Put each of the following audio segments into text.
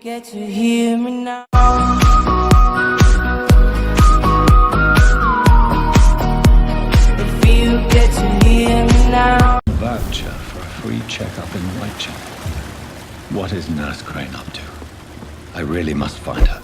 get to hear me now. If you get to hear me now. Voucher for a free checkup in Whitechapel. What is Nurse Crane up to? I really must find her.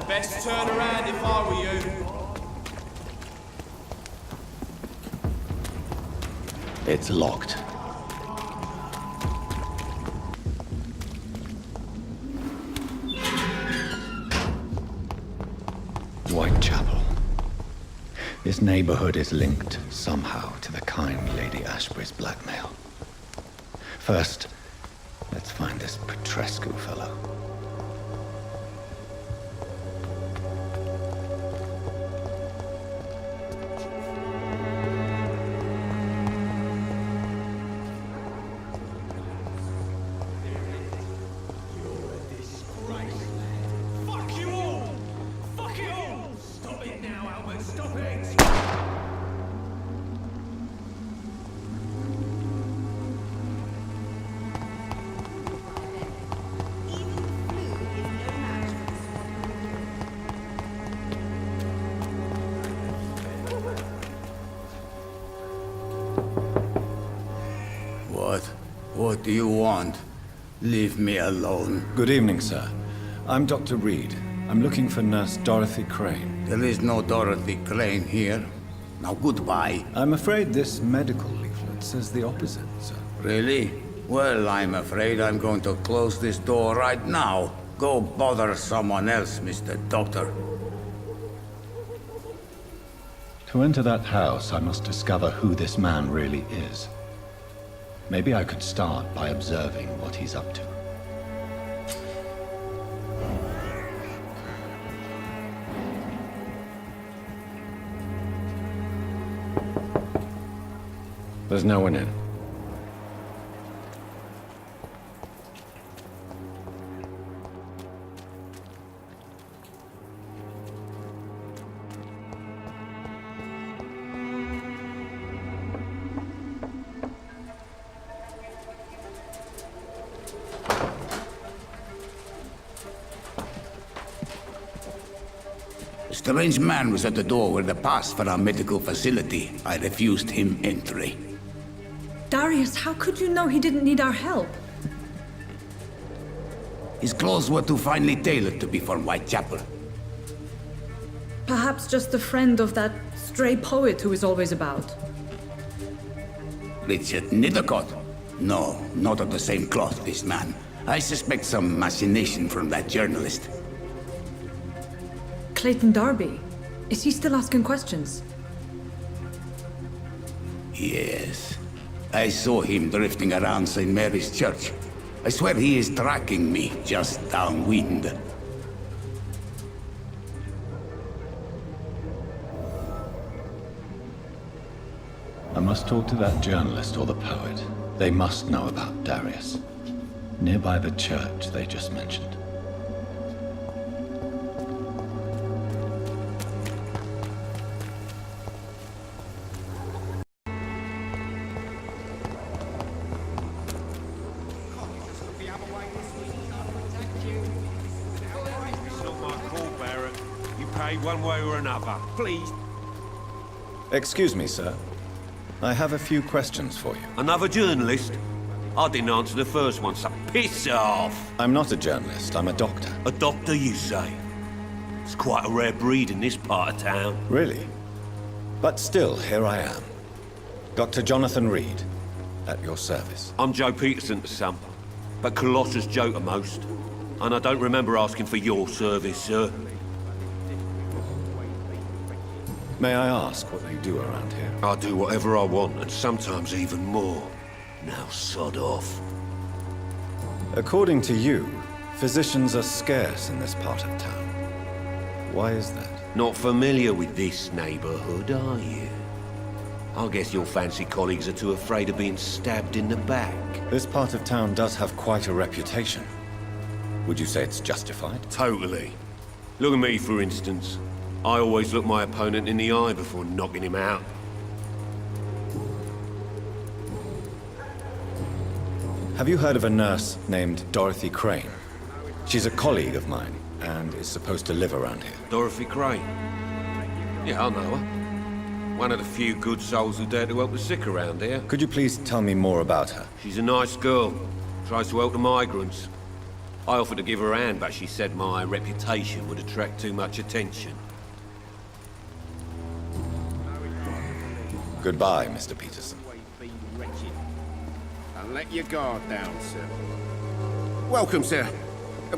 Best turn around if I were you. It's locked. Whitechapel. This neighborhood is linked somehow to the kind Lady Ashbury's blackmail. First, let's find this Petrescu fellow. What do you want? Leave me alone. Good evening, sir. I'm Dr. Reed. I'm looking for Nurse Dorothy Crane. There is no Dorothy Crane here. Now goodbye. I'm afraid this medical leaflet says the opposite, sir. Really? Well, I'm afraid I'm going to close this door right now. Go bother someone else, Mr. Doctor. To enter that house, I must discover who this man really is. Maybe I could start by observing what he's up to. There's no one in. strange man was at the door with a pass for our medical facility. I refused him entry. Darius, how could you know he didn't need our help? His clothes were too finely tailored to be from Whitechapel. Perhaps just a friend of that stray poet who is always about. Richard Nithercott? No, not of the same cloth, this man. I suspect some machination from that journalist. Clayton Darby. Is he still asking questions? Yes. I saw him drifting around St. Mary's Church. I swear he is tracking me, just downwind. I must talk to that journalist or the poet. They must know about Darius. Nearby the church they just mentioned. It's not my call, Barrett. You pay one way or another. Please. Excuse me, sir. I have a few questions for you. Another journalist? I didn't answer the first one, so piss off! I'm not a journalist, I'm a doctor. A doctor, you say? It's quite a rare breed in this part of town. Really? But still, here I am. Dr. Jonathan Reed, at your service. I'm Joe Peterson to some, but Colossus Joe to most. And I don't remember asking for your service, sir. May I ask what you do around here? I do whatever I want, and sometimes even more. Now sod off. According to you, physicians are scarce in this part of town. Why is that? Not familiar with this neighborhood, are you? I guess your fancy colleagues are too afraid of being stabbed in the back. This part of town does have quite a reputation. Would you say it's justified? Totally. Look at me, for instance. I always look my opponent in the eye before knocking him out. Have you heard of a nurse named Dorothy Crane? She's a colleague of mine, and is supposed to live around here. Dorothy Crane? Yeah, I know her. One of the few good souls who dare to help the sick around here. Could you please tell me more about her? She's a nice girl. Tries to help the migrants. I offered to give her a hand, but she said my reputation would attract too much attention. Goodbye, Mr. Peterson. And let your guard down, sir. Welcome, sir.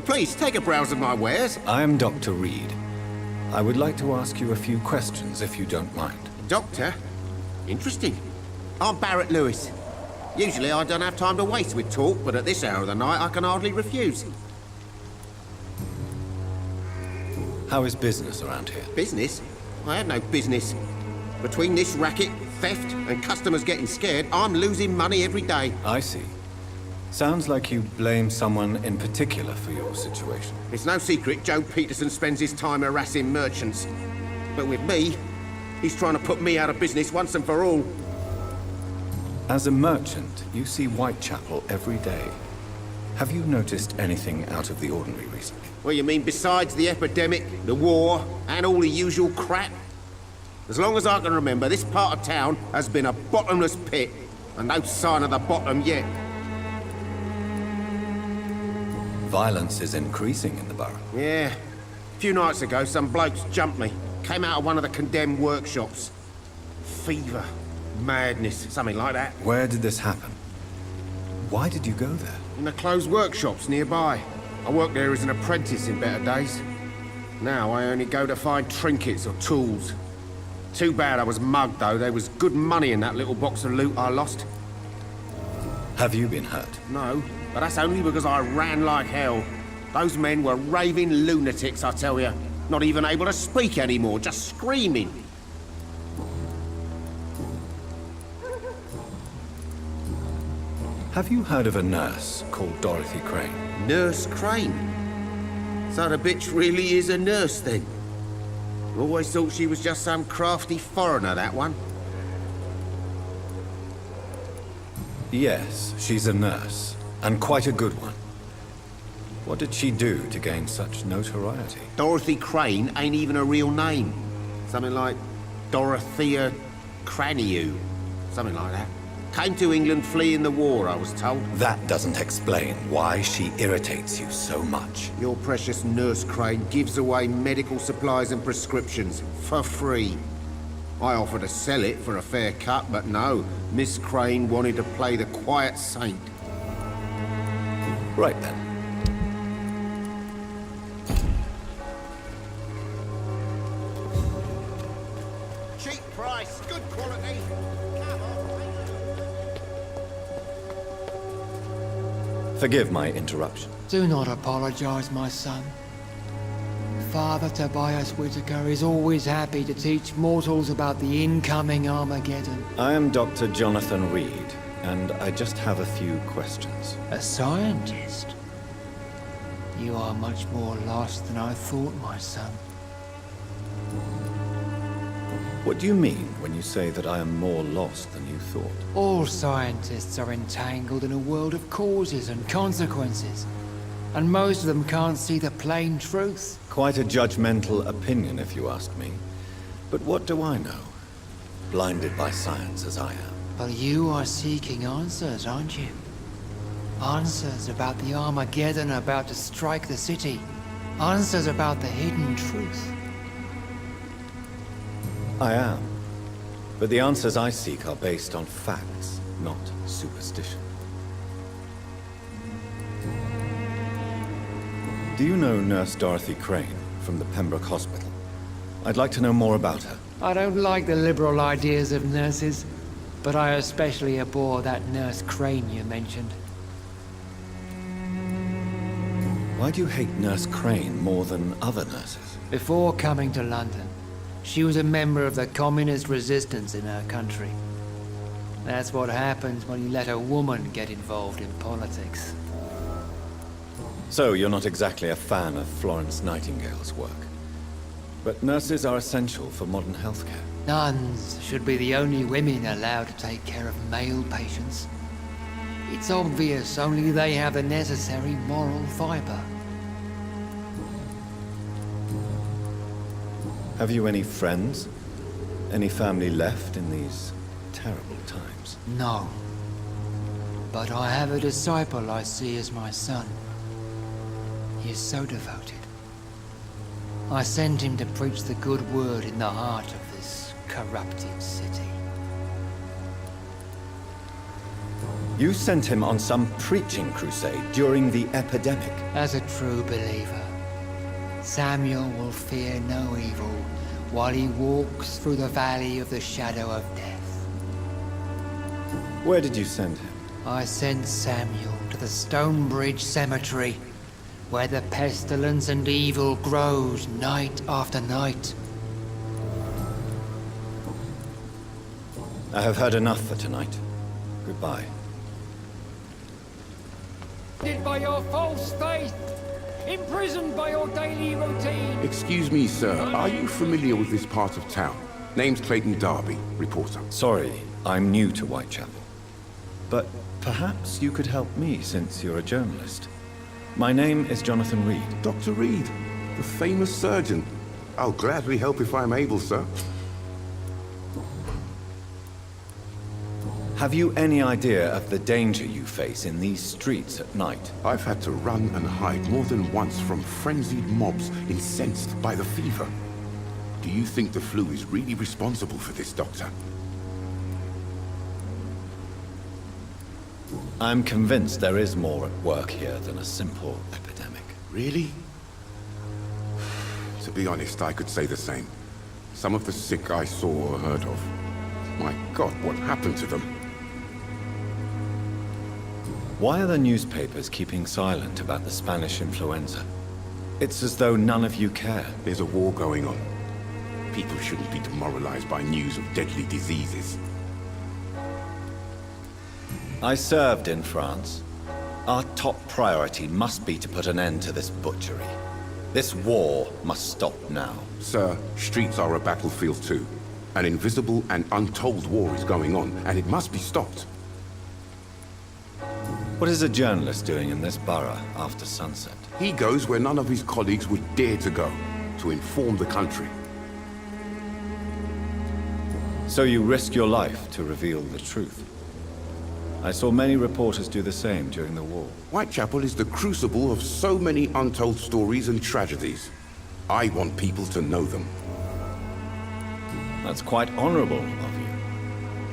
Please, take a browse of my wares. I am Dr. Reed. I would like to ask you a few questions, if you don't mind. Doctor? Interesting. I'm Barrett Lewis. Usually I don't have time to waste with talk, but at this hour of the night I can hardly refuse. How is business around here? Business? I have no business. Between this racket, theft, and customers getting scared, I'm losing money every day. I see. Sounds like you blame someone in particular for your situation. It's no secret Joe Peterson spends his time harassing merchants. But with me, he's trying to put me out of business once and for all. As a merchant, you see Whitechapel every day. Have you noticed anything out of the ordinary recently? Well, you mean besides the epidemic, the war, and all the usual crap? As long as I can remember, this part of town has been a bottomless pit, and no sign of the bottom yet. Violence is increasing in the borough. Yeah. A few nights ago, some blokes jumped me. Came out of one of the condemned workshops. Fever, madness, something like that. Where did this happen? Why did you go there? In the closed workshops nearby. I worked there as an apprentice in better days. Now I only go to find trinkets or tools. Too bad I was mugged, though. There was good money in that little box of loot I lost. Have you been hurt? No, but that's only because I ran like hell. Those men were raving lunatics, I tell you. Not even able to speak anymore, just screaming. Have you heard of a nurse called Dorothy Crane? Nurse Crane? So the bitch really is a nurse, then? Always thought she was just some crafty foreigner, that one. Yes, she's a nurse, and quite a good one. What did she do to gain such notoriety? Dorothy Crane ain't even a real name. Something like Dorothea Craniu. Something like that. Came to England fleeing the war, I was told. That doesn't explain why she irritates you so much. Your precious Nurse Crane gives away medical supplies and prescriptions for free. I offered to sell it for a fair cut, but no. Miss Crane wanted to play the quiet saint. Right then. Cheap price, good quality. Forgive my interruption. Do not apologize, my son. Father Tobias Whitaker is always happy to teach mortals about the incoming Armageddon. I am Dr. Jonathan Reed, and I just have a few questions. A scientist? You are much more lost than I thought, my son. What do you mean when you say that I am more lost than you thought? All scientists are entangled in a world of causes and consequences, and most of them can't see the plain truth. Quite a judgmental opinion, if you ask me. But what do I know? Blinded by science as I am. But you are seeking answers, aren't you? Answers about the Armageddon about to strike the city. Answers about the hidden truth. I am. But the answers I seek are based on facts, not superstition. Do you know Nurse Dorothy Crane from the Pembroke Hospital? I'd like to know more about her. I don't like the liberal ideas of nurses, but I especially abhor that Nurse Crane you mentioned. Why do you hate Nurse Crane more than other nurses? Before coming to London, she was a member of the communist resistance in her country. That's what happens when you let a woman get involved in politics. So, you're not exactly a fan of Florence Nightingale's work. But nurses are essential for modern healthcare. Nuns should be the only women allowed to take care of male patients. It's obvious only they have the necessary moral fiber. Have you any friends? Any family left in these terrible times? No. But I have a disciple I see as my son. He is so devoted. I sent him to preach the good word in the heart of this corrupted city. You sent him on some preaching crusade during the epidemic. As a true believer, Samuel will fear no evil while he walks through the valley of the shadow of death. Where did you send him? I sent Samuel to the Stonebridge Cemetery, where the pestilence and evil grows night after night. I have heard enough for tonight. Goodbye. By your false faith, imprisoned by your daily routine. Excuse me, sir. Are you familiar with this part of town? Name's Clayton Darby, reporter. Sorry, I'm new to Whitechapel. But perhaps you could help me since you're a journalist. My name is Jonathan Reed. Dr. Reed, the famous surgeon. I'll gladly help if I'm able, sir. Have you any idea of the danger you face in these streets at night? I've had to run and hide more than once from frenzied mobs incensed by the fever. Do you think the flu is really responsible for this, Doctor? I'm convinced there is more at work here than a simple epidemic. Really? To be honest, I could say the same. Some of the sick I saw or heard of. My God, what happened to them? Why are the newspapers keeping silent about the Spanish influenza? It's as though none of you care. There's a war going on. People shouldn't be demoralized by news of deadly diseases. I served in France. Our top priority must be to put an end to this butchery. This war must stop now. Sir, streets are a battlefield too. An invisible and untold war is going on, and it must be stopped. What is a journalist doing in this borough after sunset? He goes where none of his colleagues would dare to go, to inform the country. So you risk your life to reveal the truth. I saw many reporters do the same during the war. Whitechapel is the crucible of so many untold stories and tragedies. I want people to know them. That's quite honorable of you.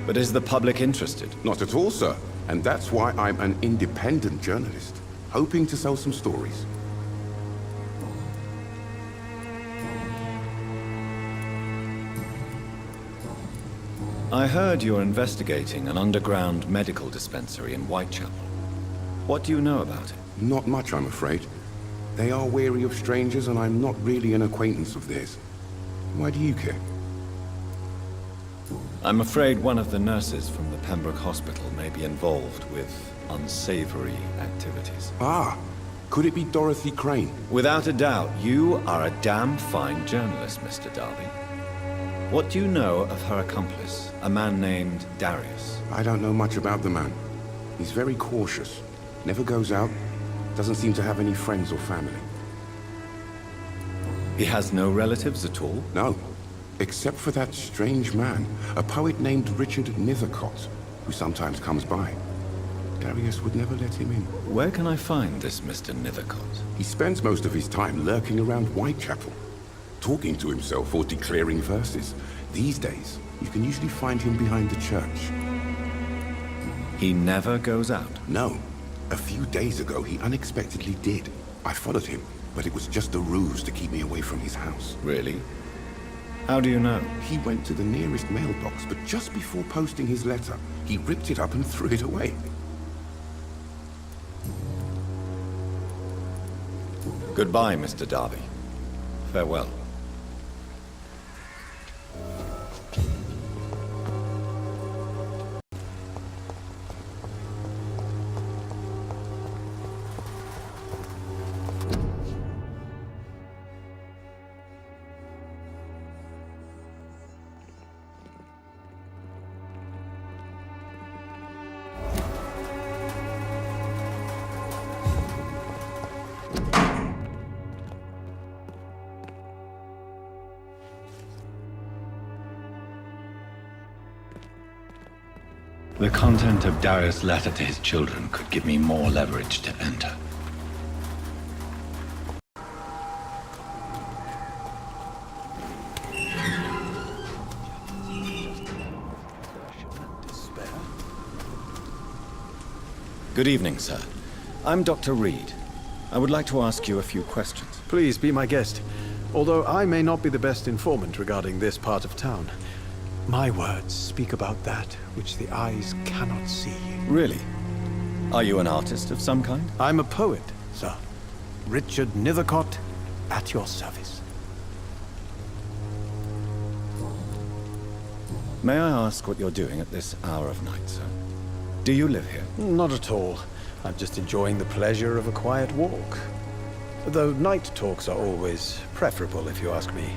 But is the public interested? Not at all, sir. And that's why I'm an independent journalist, hoping to sell some stories. I heard you're investigating an underground medical dispensary in Whitechapel. What do you know about it? Not much, I'm afraid. They are wary of strangers, and I'm not really an acquaintance of theirs. Why do you care? I'm afraid one of the nurses from the Pembroke Hospital may be involved with unsavory activities. Ah, could it be Dorothy Crane? Without a doubt, you are a damn fine journalist, Mr. Darby. What do you know of her accomplice, a man named Darius? I don't know much about the man. He's very cautious. Never goes out. Doesn't seem to have any friends or family. He has no relatives at all? No. Except for that strange man, a poet named Richard Nithercott, who sometimes comes by. Darius would never let him in. Where can I find this Mr. Nithercott? He spends most of his time lurking around Whitechapel, talking to himself or declaring verses. These days, you can usually find him behind the church. He never goes out? No. A few days ago, he unexpectedly did. I followed him, but it was just a ruse to keep me away from his house. Really? How do you know? He went to the nearest mailbox, but just before posting his letter, he ripped it up and threw it away. Goodbye, Mr. Darby. Farewell. The content of Darius' letter to his children could give me more leverage to enter. Good evening, sir. I'm Dr. Reed. I would like to ask you a few questions. Please be my guest, although I may not be the best informant regarding this part of town. My words speak about that which the eyes cannot see. Really? Are you an artist of some kind? I'm a poet, sir. Richard Nithercott, at your service. May I ask what you're doing at this hour of night, sir? Do you live here? Not at all. I'm just enjoying the pleasure of a quiet walk. Though night talks are always preferable, if you ask me.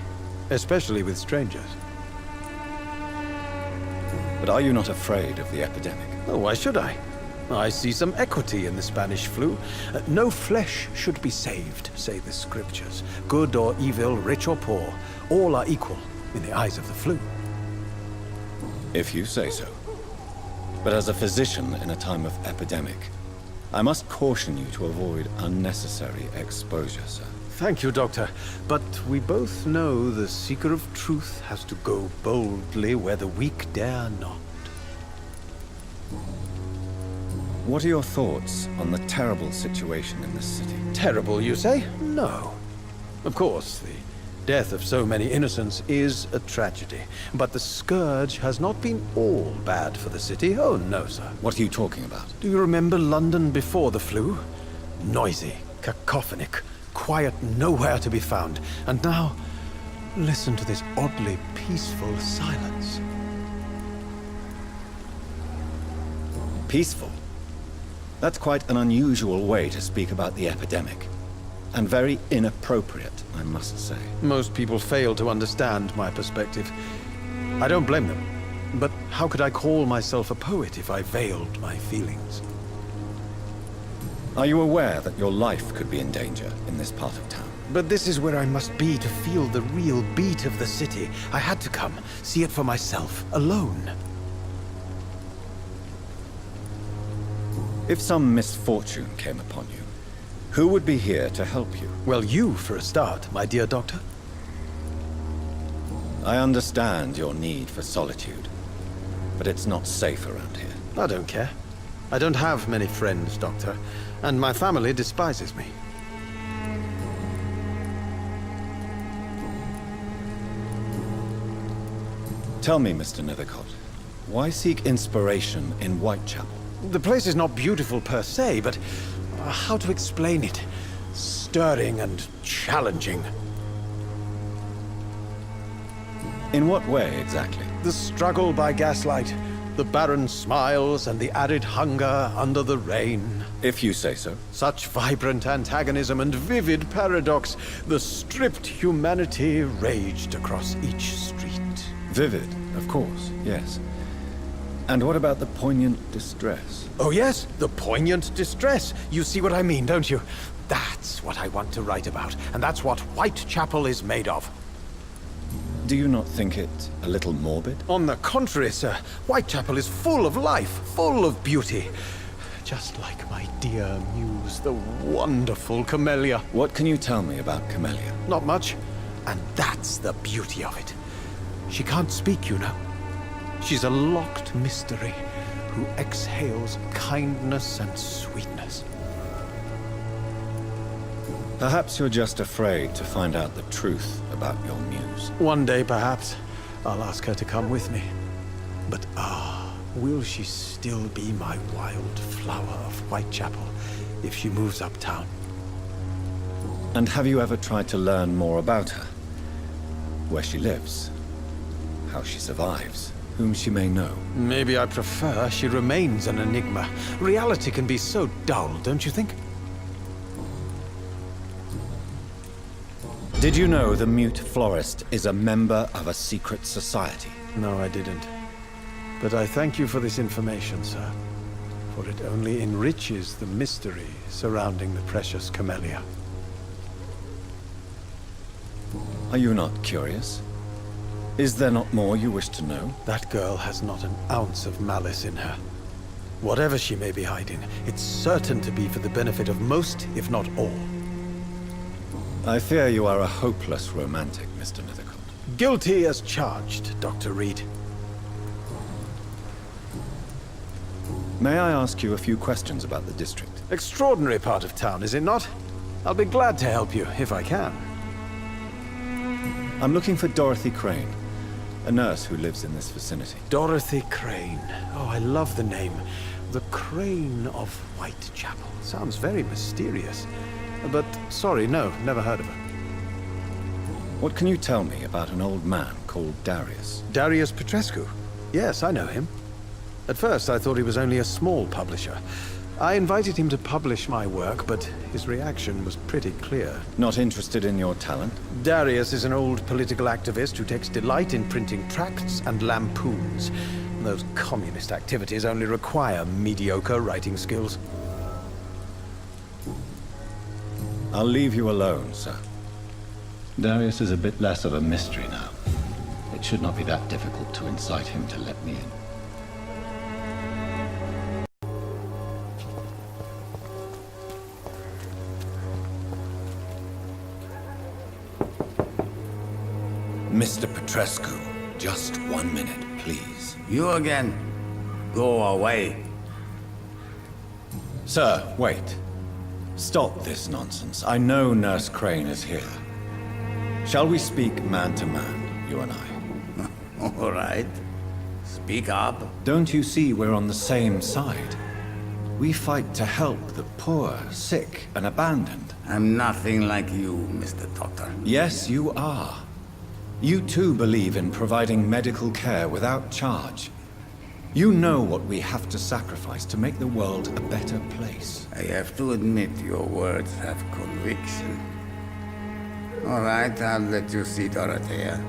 Especially with strangers. But are you not afraid of the epidemic? Oh, why should I? I see some equity in the Spanish flu. No flesh should be saved, say the scriptures. Good or evil, rich or poor, all are equal in the eyes of the flu. If you say so. But as a physician in a time of epidemic, I must caution you to avoid unnecessary exposure, sir. Thank you, Doctor. But we both know the seeker of truth has to go boldly where the weak dare not. What are your thoughts on the terrible situation in this city? Terrible, you say? No. Of course, the death of so many innocents is a tragedy. But the scourge has not been all bad for the city. Oh, no, sir. What are you talking about? Do you remember London before the flu? Noisy, cacophonic, quiet nowhere to be found. And now, listen to this oddly peaceful silence. Peaceful? That's quite an unusual way to speak about the epidemic. And very inappropriate, I must say. Most people fail to understand my perspective. I don't blame them. But how could I call myself a poet if I veiled my feelings? Are you aware that your life could be in danger in this part of town? But this is where I must be to feel the real beat of the city. I had to come, see it for myself, alone. If some misfortune came upon you, who would be here to help you? Well, you, for a start, my dear doctor. I understand your need for solitude, but it's not safe around here. I don't care. I don't have many friends, Doctor, and my family despises me. Tell me, Mr. Nethercott, why seek inspiration in Whitechapel? The place is not beautiful per se, but how to explain it? Stirring and challenging. In what way, exactly? The struggle by gaslight, the barren smiles and the arid hunger under the rain. If you say so. Such vibrant antagonism and vivid paradox. The stripped humanity raged across each street. Vivid, of course, yes. And what about the poignant distress? Oh yes, the poignant distress. You see what I mean, don't you? That's what I want to write about, and that's what Whitechapel is made of. Do you not think it a little morbid? On the contrary, sir. Whitechapel is full of life, full of beauty. Just like my dear muse, the wonderful Camellia. What can you tell me about Camellia? Not much. And that's the beauty of it. She can't speak, you know. She's a locked mystery who exhales kindness and sweetness. Perhaps you're just afraid to find out the truth about your muse. One day, perhaps, I'll ask her to come with me. But will she still be my wild flower of Whitechapel if she moves uptown? And have you ever tried to learn more about her? Where she lives? How she survives? Whom she may know? Maybe I prefer she remains an enigma. Reality can be so dull, don't you think? Did you know the Mute Florist is a member of a secret society? No, I didn't. But I thank you for this information, sir. For it only enriches the mystery surrounding the precious Camellia. Are you not curious? Is there not more you wish to know? That girl has not an ounce of malice in her. Whatever she may be hiding, it's certain to be for the benefit of most, if not all. I fear you are a hopeless romantic, Mr. Nethercott. Guilty as charged, Dr. Reed. May I ask you a few questions about the district? Extraordinary part of town, is it not? I'll be glad to help you, if I can. I'm looking for Dorothy Crane, a nurse who lives in this vicinity. Dorothy Crane. Oh, I love the name. The Crane of Whitechapel. Sounds very mysterious. But, sorry, no, never heard of her. What can you tell me about an old man called Darius? Darius Petrescu? Yes, I know him. At first, I thought he was only a small publisher. I invited him to publish my work, but his reaction was pretty clear. Not interested in your talent? Darius is an old political activist who takes delight in printing tracts and lampoons. Those communist activities only require mediocre writing skills. I'll leave you alone, sir. Darius is a bit less of a mystery now. It should not be that difficult to incite him to let me in. Mr. Petrescu, just 1 minute, please. You again? Go away. Sir, wait. Stop this nonsense. I know Nurse Crane is here. Shall we speak man to man, you and I? All right. Speak up. Don't you see we're on the same side? We fight to help the poor, sick, and abandoned. I'm nothing like you, Mr. Doctor. Yes, you are. You too believe in providing medical care without charge. You know what we have to sacrifice to make the world a better place. I have to admit your words have conviction. All right, I'll let you see Dorothea.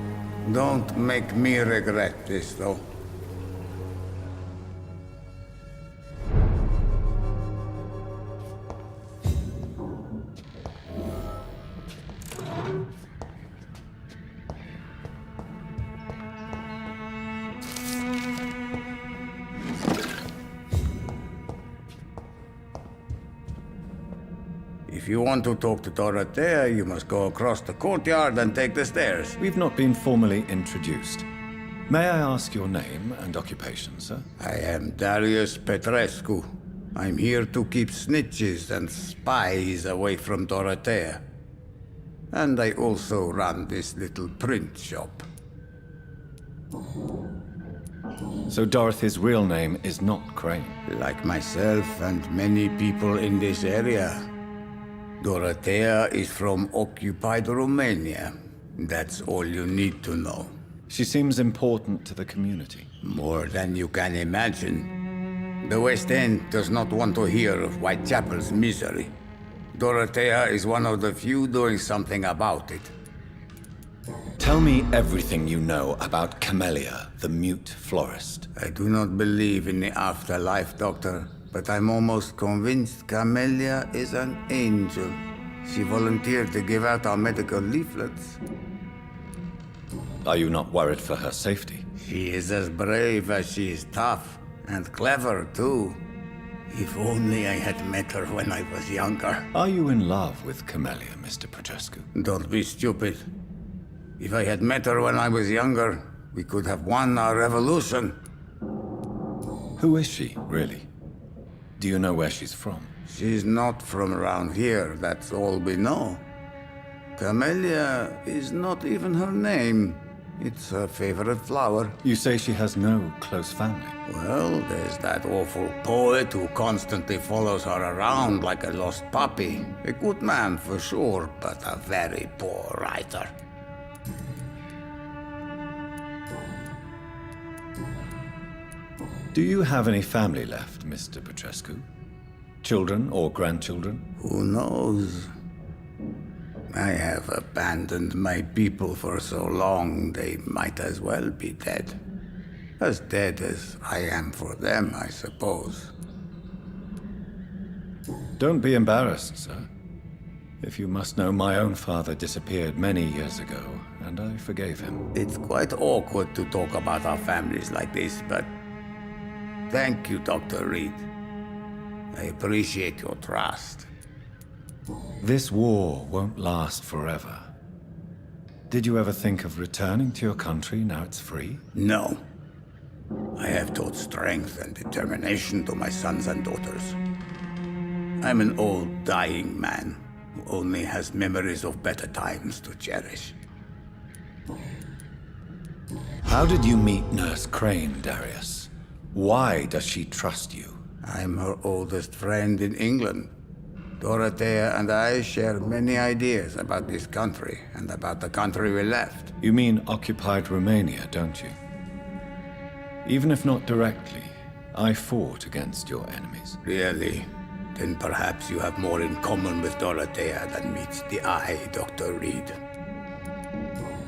Don't make me regret this, though. If you want to talk to Dorothea, you must go across the courtyard and take the stairs. We've not been formally introduced. May I ask your name and occupation, sir? I am Darius Petrescu. I'm here to keep snitches and spies away from Dorothea. And I also run this little print shop. So Dorothy's real name is not Crane. Like myself and many people in this area, Dorothea is from occupied Romania. That's all you need to know. She seems important to the community. More than you can imagine. The West End does not want to hear of Whitechapel's misery. Dorothea is one of the few doing something about it. Tell me everything you know about Camellia, the mute florist. I do not believe in the afterlife, Doctor, but I'm almost convinced Camellia is an angel. She volunteered to give out our medical leaflets. Are you not worried for her safety? She is as brave as she is tough, and clever too. If only I had met her when I was younger. Are you in love with Camellia, Mr. Petrescu? Don't be stupid. If I had met her when I was younger, we could have won our revolution. Who is she, really? Do you know where she's from? She's not from around here, that's all we know. Camellia is not even her name. It's her favorite flower. You say she has no close family? Well, there's that awful poet who constantly follows her around like a lost puppy. A good man for sure, but a very poor writer. Do you have any family left, Mr. Petrescu? Children or grandchildren? Who knows? I have abandoned my people for so long, they might as well be dead. As dead as I am for them, I suppose. Don't be embarrassed, sir. If you must know, my own father disappeared many years ago, and I forgave him. It's quite awkward to talk about our families like this, but thank you, Dr. Reed. I appreciate your trust. This war won't last forever. Did you ever think of returning to your country now it's free? No. I have taught strength and determination to my sons and daughters. I'm an old, dying man who only has memories of better times to cherish. How did you meet Nurse Crane, Darius? Why does she trust you? I'm her oldest friend in England. Dorothea and I share many ideas about this country and about the country we left. You mean occupied Romania, don't you? Even if not directly, I fought against your enemies. Really? Then perhaps you have more in common with Dorothea than meets the eye, Dr. Reed.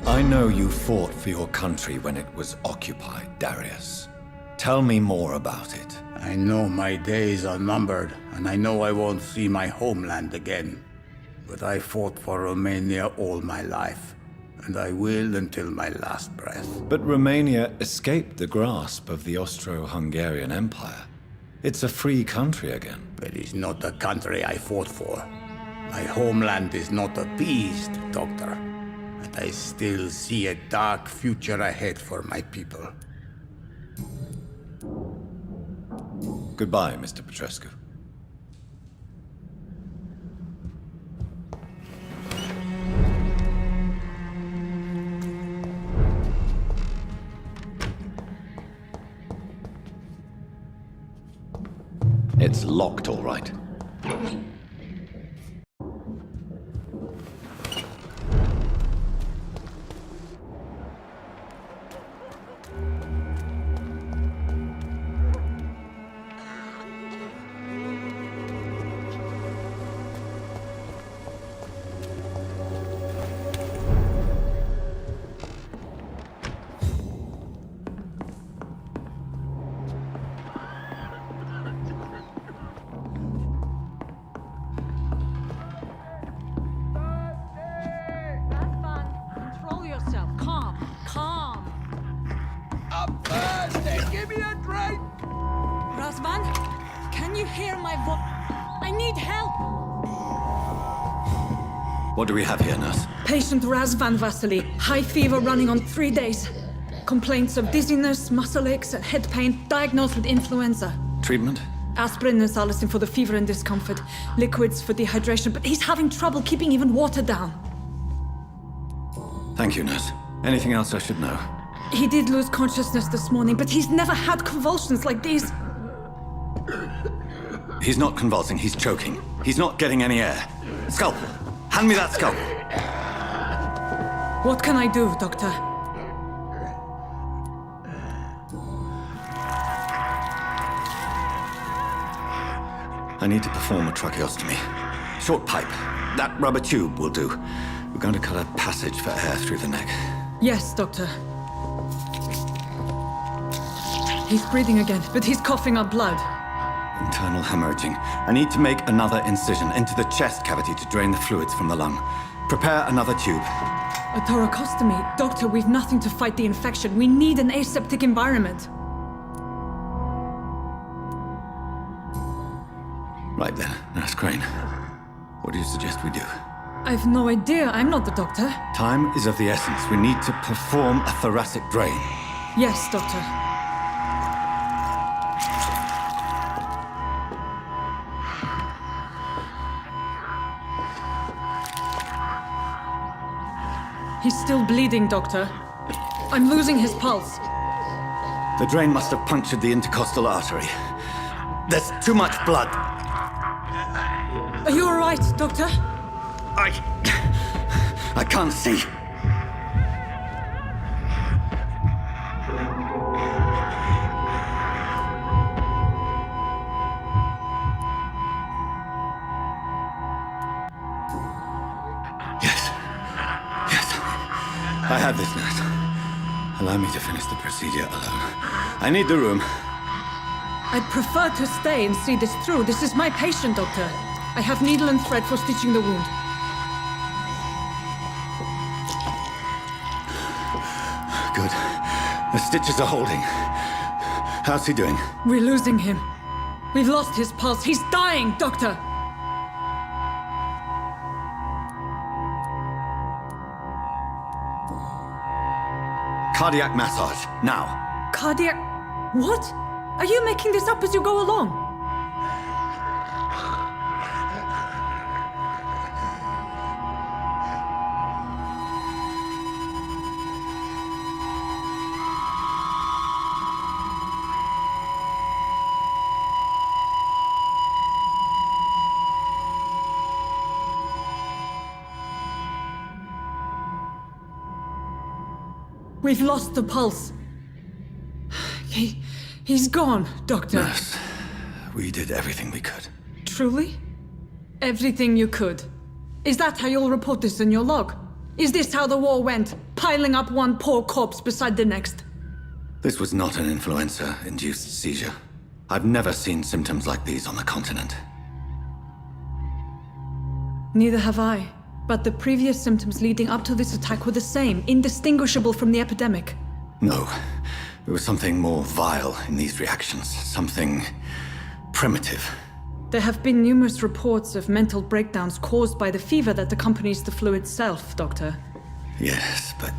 I know you fought for your country when it was occupied, Darius. Tell me more about it. I know my days are numbered, and I know I won't see my homeland again. But I fought for Romania all my life, and I will until my last breath. But Romania escaped the grasp of the Austro-Hungarian Empire. It's a free country again. But it's not the country I fought for. My homeland is not appeased, Doctor. And I still see a dark future ahead for my people. Goodbye, Mr. Petrescu. It's locked, all right. Razvan, can you hear my voice? I need help! What do we have here, nurse? Patient Raz Van Vasily. High fever running on 3 days. Complaints of dizziness, muscle aches, and head pain. Diagnosed with influenza. Treatment? Aspirin and salicin for the fever and discomfort. Liquids for dehydration, but he's having trouble keeping even water down. Thank you, nurse. Anything else I should know? He did lose consciousness this morning, but he's never had convulsions like these. He's not convulsing, he's choking. He's not getting any air. Scalpel! Hand me that scalpel! What can I do, Doctor? I need to perform a tracheostomy. Short pipe. That rubber tube will do. We're going to cut a passage for air through the neck. Yes, Doctor. He's breathing again, but he's coughing up blood. Internal hemorrhaging. I need to make another incision into the chest cavity to drain the fluids from the lung. Prepare another tube. A thoracostomy? Doctor, we've nothing to fight the infection. We need an aseptic environment. Right then, Nurse Crane. What do you suggest we do? I've no idea. I'm not the doctor. Time is of the essence. We need to perform a thoracic drain. Yes, Doctor. He's still bleeding, Doctor. I'm losing his pulse. The drain must have punctured the intercostal artery. There's too much blood. Are you all right, Doctor? I can't see. I have this, nurse. Allow me to finish the procedure alone. I need the room. I'd prefer to stay and see this through. This is my patient, Doctor. I have needle and thread for stitching the wound. Good. The stitches are holding. How's he doing? We're losing him. We've lost his pulse. He's dying, Doctor! Cardiac massage, now. Cardiac... What? Are you making this up as you go along? We've lost the pulse. He's gone, Doctor. Nurse, we did everything we could. Truly? Everything you could? Is that how you'll report this in your log? Is this how the war went? Piling up one poor corpse beside the next? This was not an influenza-induced seizure. I've never seen symptoms like these on the continent. Neither have I. But the previous symptoms leading up to this attack were the same, indistinguishable from the epidemic. No. There was something more vile in these reactions. Something primitive. There have been numerous reports of mental breakdowns caused by the fever that accompanies the flu itself, Doctor. Yes, but...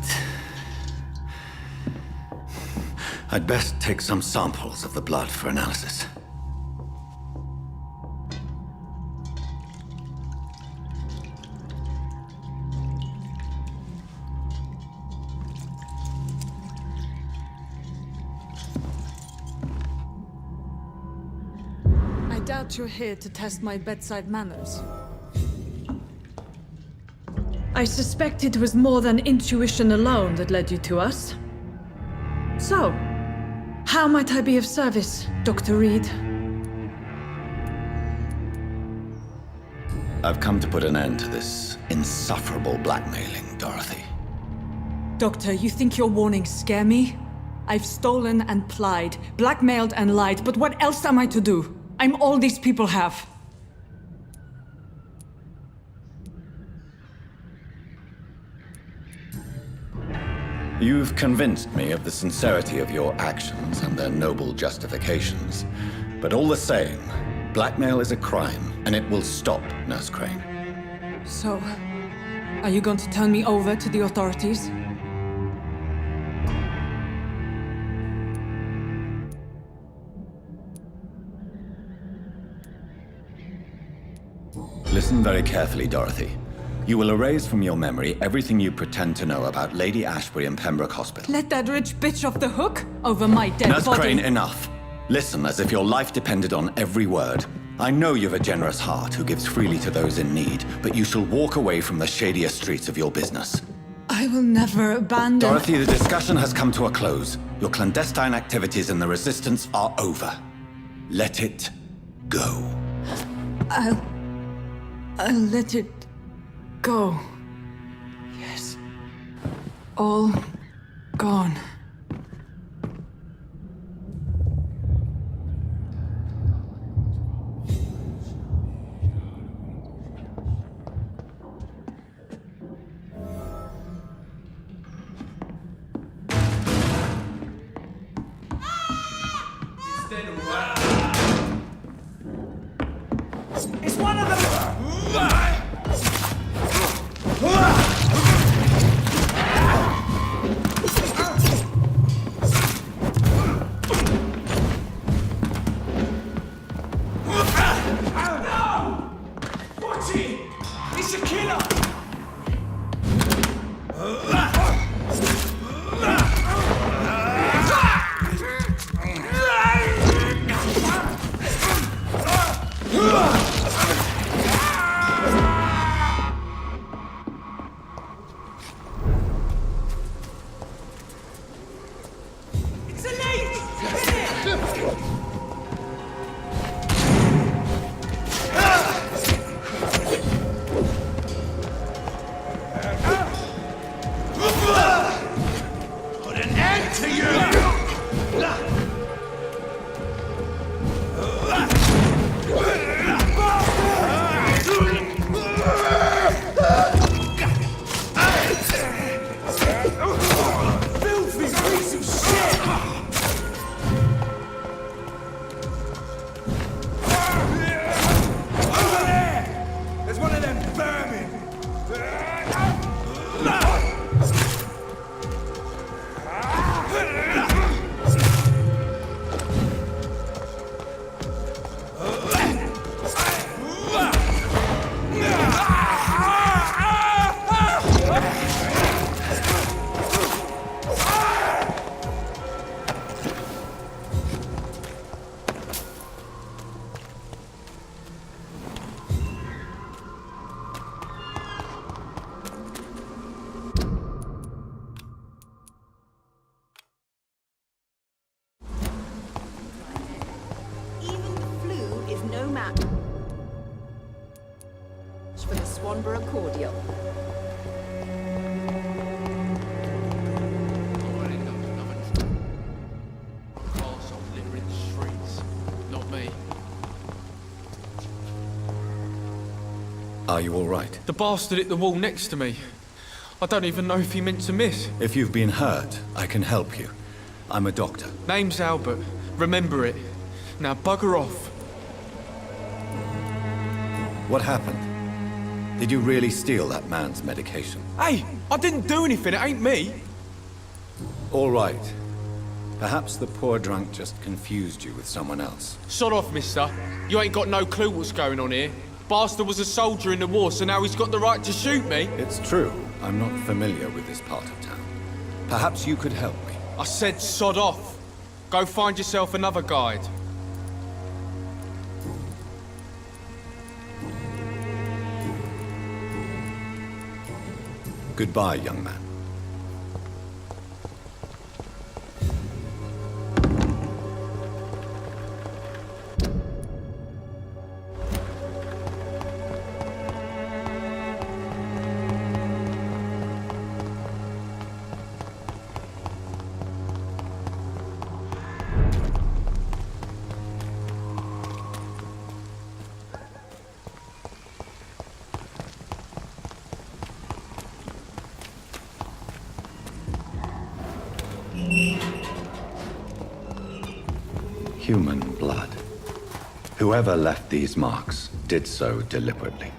I'd best take some samples of the blood for analysis. I doubt you're here to test my bedside manners. I suspect it was more than intuition alone that led you to us. So, how might I be of service, Dr. Reed? I've come to put an end to this insufferable blackmailing, Dorothy. Doctor, you think your warnings scare me? I've stolen and plied, blackmailed and lied, but what else am I to do? I'm all these people have. You've convinced me of the sincerity of your actions and their noble justifications. But all the same, blackmail is a crime, and it will stop, Nurse Crane. So, Are you going to turn me over to the authorities? Listen very carefully, Dorothy. You will erase from your memory everything you pretend to know about Lady Ashbury and Pembroke Hospital. Let that rich bitch off the hook over my dead Nurse body. Crane, enough. Listen as if your life depended on every word. I know you've a generous heart who gives freely to those in need, but you shall walk away from the shadier streets of your business. I will never abandon... Dorothy, the discussion has come to a close. Your clandestine activities in the Resistance are over. Let it go. I'll let it go. Yes. All gone. It's one of them! No! Watch it! It's a killer! It's a leech! Put an end to you! Filthy piece of shit! Over there! There's one of them vermin! Even the flu is no match for the Swanborough cordial. Arsehole littering the streets. Not me. Are you all right? The bastard hit the wall next to me. I don't even know if he meant to miss. If you've been hurt, I can help you. I'm a doctor. Name's Albert. Remember it. Now bugger off. What happened? Did you really steal that man's medication? Hey, I didn't do anything. It ain't me. All right. Perhaps the poor drunk just confused you with someone else. Sod off, mister. You ain't got no clue what's going on here. Bastard was a soldier in the war, so now he's got the right to shoot me. It's true. I'm not familiar with this part of town. Perhaps you could help me. I said sod off. Go find yourself another guide. Goodbye, young man. Human blood. Whoever left these marks did so deliberately.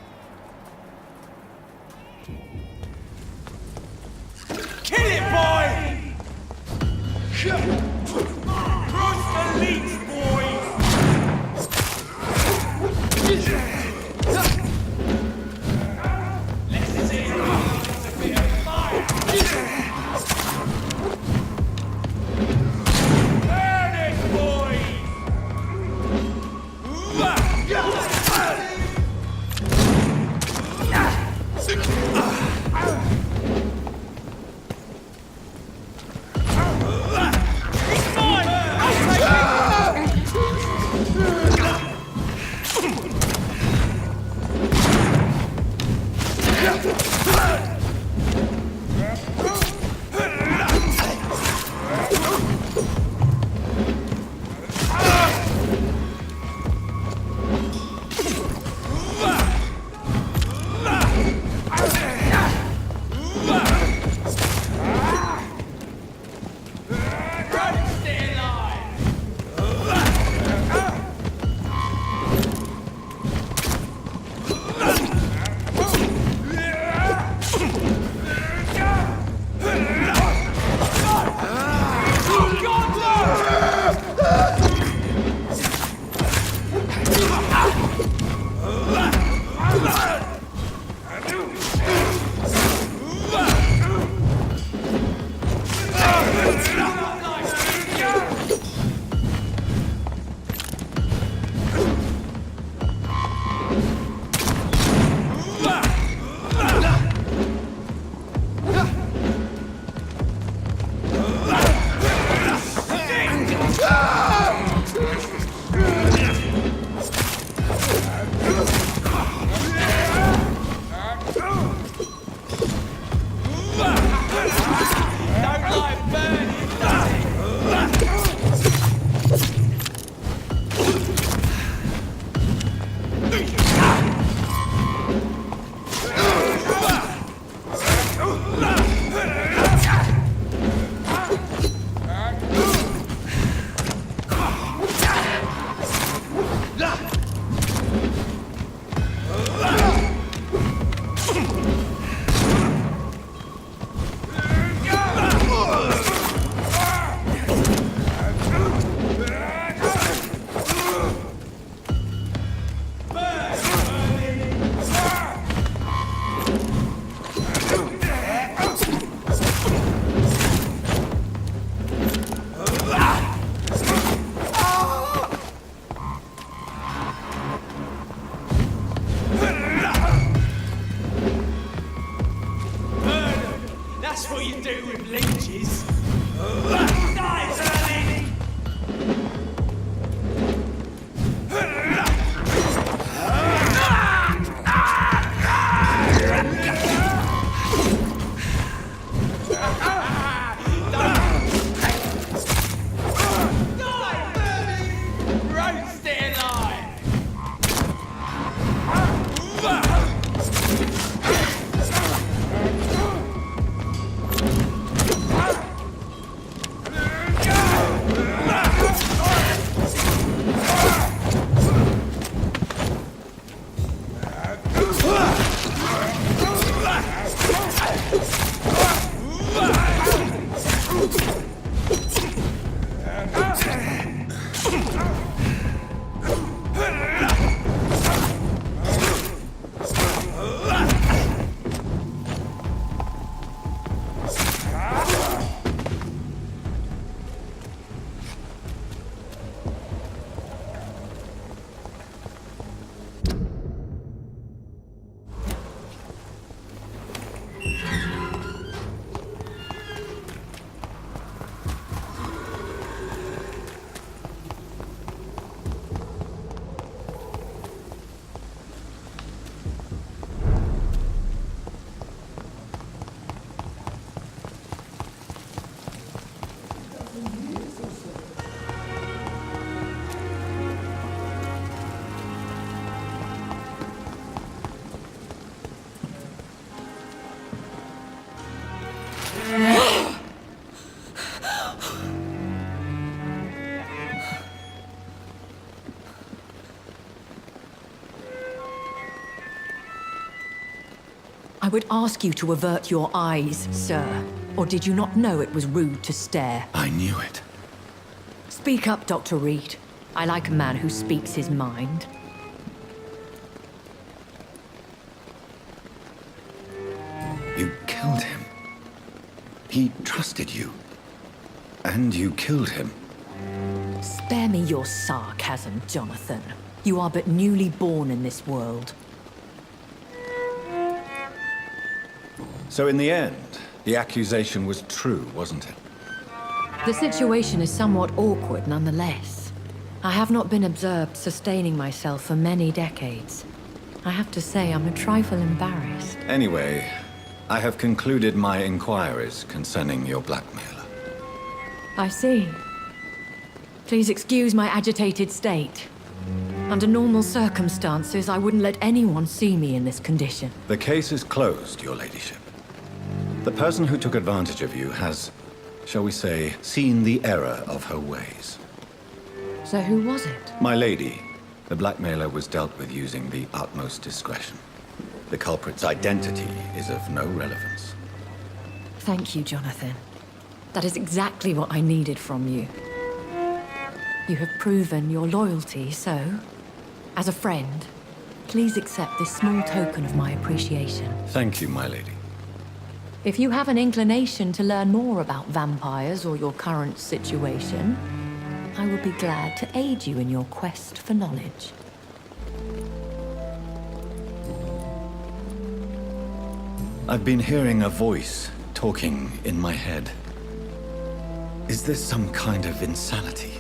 I would ask you to avert your eyes, sir, Or did you not know it was rude to stare? I knew it. Speak up, Dr. Reed. I like a man who speaks his mind. You killed him. He trusted you. And you killed him. Spare me your sarcasm, Jonathan. You are but newly born in this world. So in the end, the accusation was true, wasn't it? The situation is somewhat awkward nonetheless. I have not been observed sustaining myself for many decades. I have to say I'm a trifle embarrassed. Anyway, I have concluded my inquiries concerning your blackmailer. I see. Please excuse my agitated state. Under normal circumstances, I wouldn't let anyone see me in this condition. The case is closed, your ladyship. The person who took advantage of you has, shall we say, seen the error of her ways. So who was it? My lady, the blackmailer was dealt with using the utmost discretion. The culprit's identity is of no relevance. Thank you, Jonathan. That is exactly what I needed from you. You have proven your loyalty, so, as a friend, please accept this small token of my appreciation. Thank you, my lady. If you have an inclination to learn more about vampires or your current situation, I will be glad to aid you in your quest for knowledge. I've been hearing a voice talking in my head. Is this some kind of insanity?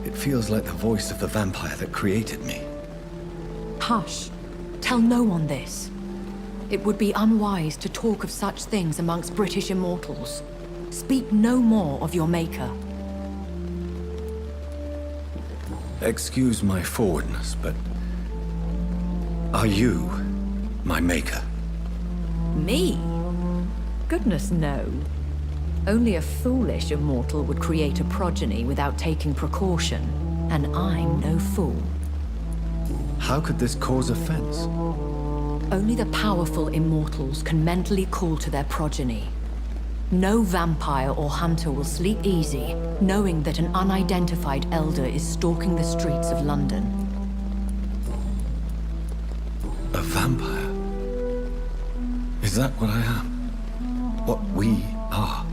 It feels like the voice of the vampire that created me. Hush. Tell no one this. It would be unwise to talk of such things amongst British immortals. Speak no more of your maker. Excuse my forwardness, but are you my maker? Me? Goodness, no. Only a foolish immortal would create a progeny without taking precaution, and I'm no fool. How could this cause offense? Only the powerful immortals can mentally call to their progeny. No vampire or hunter will sleep easy, knowing that an unidentified elder is stalking the streets of London. A vampire? Is that what I am? What we are?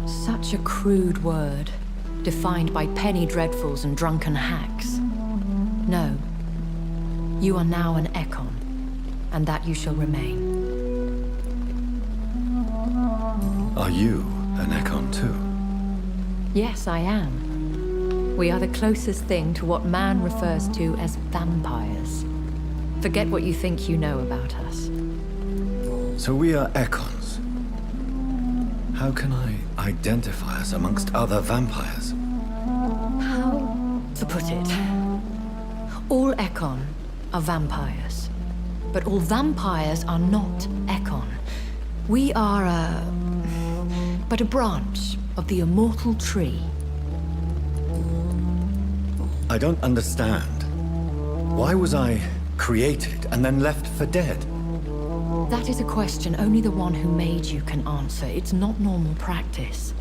Such a crude word, defined by penny dreadfuls and drunken hacks. No. You are now an Ekon, and that you shall remain. Are you an Ekon too? Yes, I am. We are the closest thing to what man refers to as vampires. Forget what you think you know about us. So we are Ekons. How can I identify us amongst other vampires? How to put it? All Ekon are vampires. But all vampires are not Ekon. We are but a branch of the immortal tree. I don't understand. Why was I created and then left for dead? That is a question only the one who made you can answer. It's not normal practice.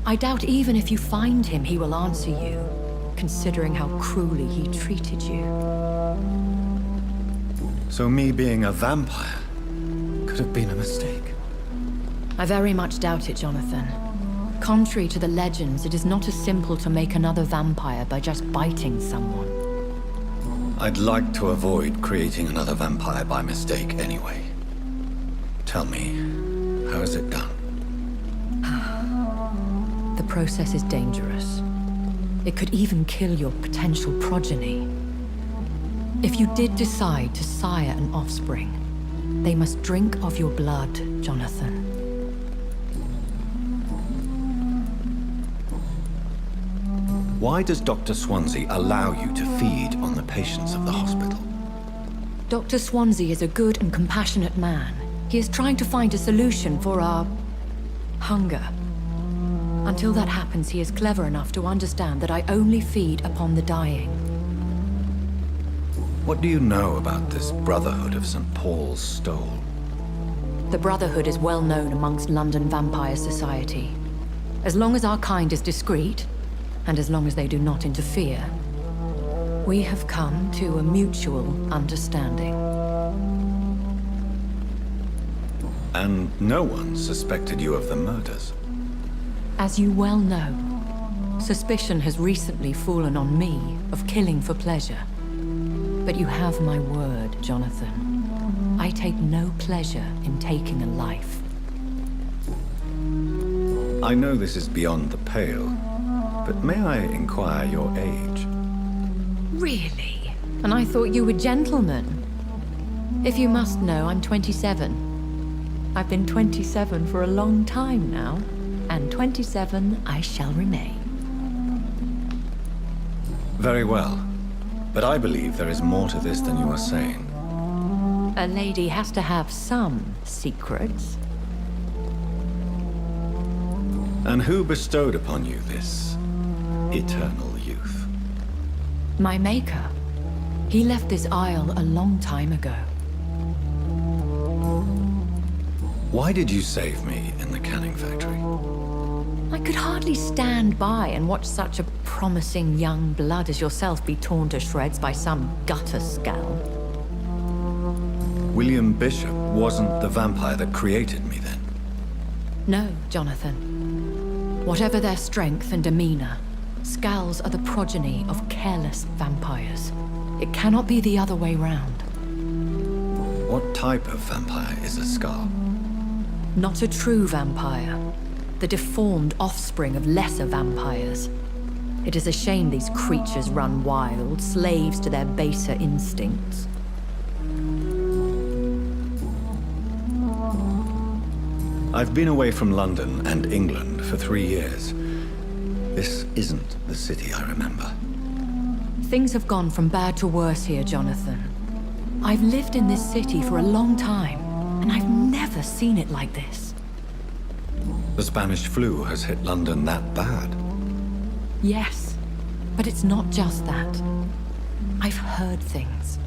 I doubt even if you find him, he will answer you, considering how cruelly he treated you. So me being a vampire could have been a mistake. I very much doubt it, Jonathan. Contrary to the legends, it is not as simple to make another vampire by just biting someone. I'd like to avoid creating another vampire by mistake anyway. Tell me, how is it done? The process is dangerous. It could even kill your potential progeny. If you did decide to sire an offspring, they must drink of your blood, Jonathan. Why does Dr. Swansea allow you to feed on the patients of the hospital? Dr. Swansea is a good and compassionate man. He is trying to find a solution for our hunger. Until that happens, he is clever enough to understand that I only feed upon the dying. What do you know about this Brotherhood of St. Paul's Stole? The Brotherhood is well known amongst London vampire society. As long as our kind is discreet, and as long as they do not interfere, we have come to a mutual understanding. And no one suspected you of the murders? As you well know, suspicion has recently fallen on me of killing for pleasure. But you have my word, Jonathan. I take no pleasure in taking a life. I know this is beyond the pale, but may I inquire your age? Really? And I thought you were gentlemen. If you must know, I'm 27. I've been 27 for a long time now, and 27 I shall remain. Very well. But I believe there is more to this than you are saying. A lady has to have some secrets. And who bestowed upon you this eternal youth? My maker. He left this isle a long time ago. Why did you save me in the canning factory? I could hardly stand by and watch such a promising young blood as yourself be torn to shreds by some gutter scowl. William Bishop wasn't the vampire that created me then? No, Jonathan. Whatever their strength and demeanor, scowls are the progeny of careless vampires. It cannot be the other way round. What type of vampire is a skull? Not a true vampire. The deformed offspring of lesser vampires. It is a shame these creatures run wild, slaves to their baser instincts. I've been away from London and England for 3 years. This isn't the city I remember. Things have gone from bad to worse here, Jonathan. I've lived in this city for a long time, and I've never seen it like this. The Spanish flu has hit London that bad? Yes, but it's not just that. I've heard things.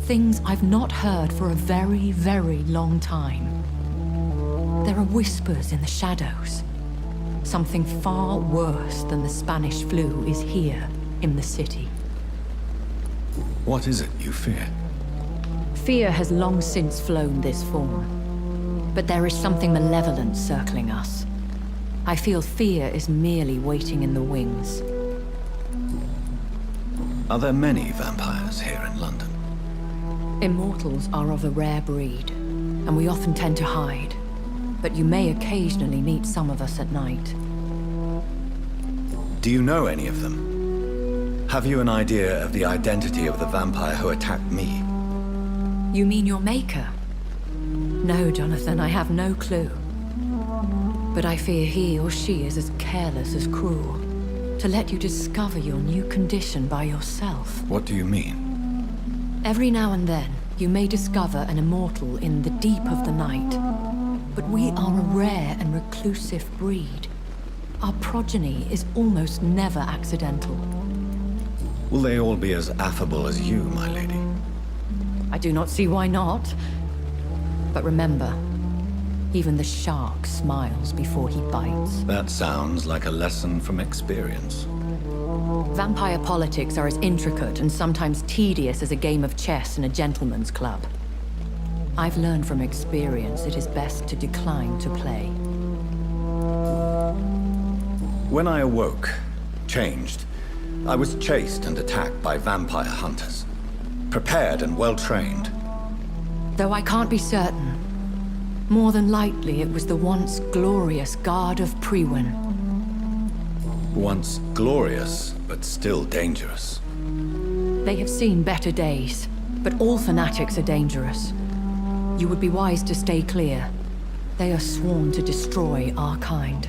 Things I've not heard for a very, very long time. There are whispers in the shadows. Something far worse than the Spanish flu is here in the city. What is it you fear? Fear has long since flown this form. But there is something malevolent circling us. I feel fear is merely waiting in the wings. Are there many vampires here in London? Immortals are of a rare breed, and we often tend to hide. But you may occasionally meet some of us at night. Do you know any of them? Have you an idea of the identity of the vampire who attacked me? You mean your maker? No, Jonathan, I have no clue. But I fear he or she is as careless as cruel. To let you discover your new condition by yourself. What do you mean? Every now and then, you may discover an immortal in the deep of the night. But we are a rare and reclusive breed. Our progeny is almost never accidental. Will they all be as affable as you, my lady? I do not see why not. But remember, even the shark smiles before he bites. That sounds like a lesson from experience. Vampire politics are as intricate and sometimes tedious as a game of chess in a gentleman's club. I've learned from experience it is best to decline to play. When I awoke, changed, I was chased and attacked by vampire hunters. Prepared and well-trained. Though I can't be certain, more than likely it was the once glorious Guard of Priwen. Once glorious, but still dangerous. They have seen better days, but all fanatics are dangerous. You would be wise to stay clear. They are sworn to destroy our kind.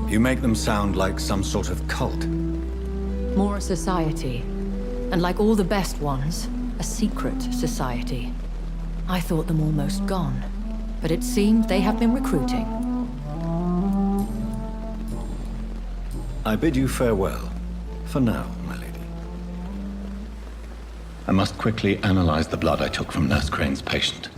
You make them sound like some sort of cult. More a society, and like all the best ones, a secret society. I thought them almost gone, but it seemed they have been recruiting. I bid you farewell, for now, my lady. I must quickly analyze the blood I took from Nurse Crane's patient.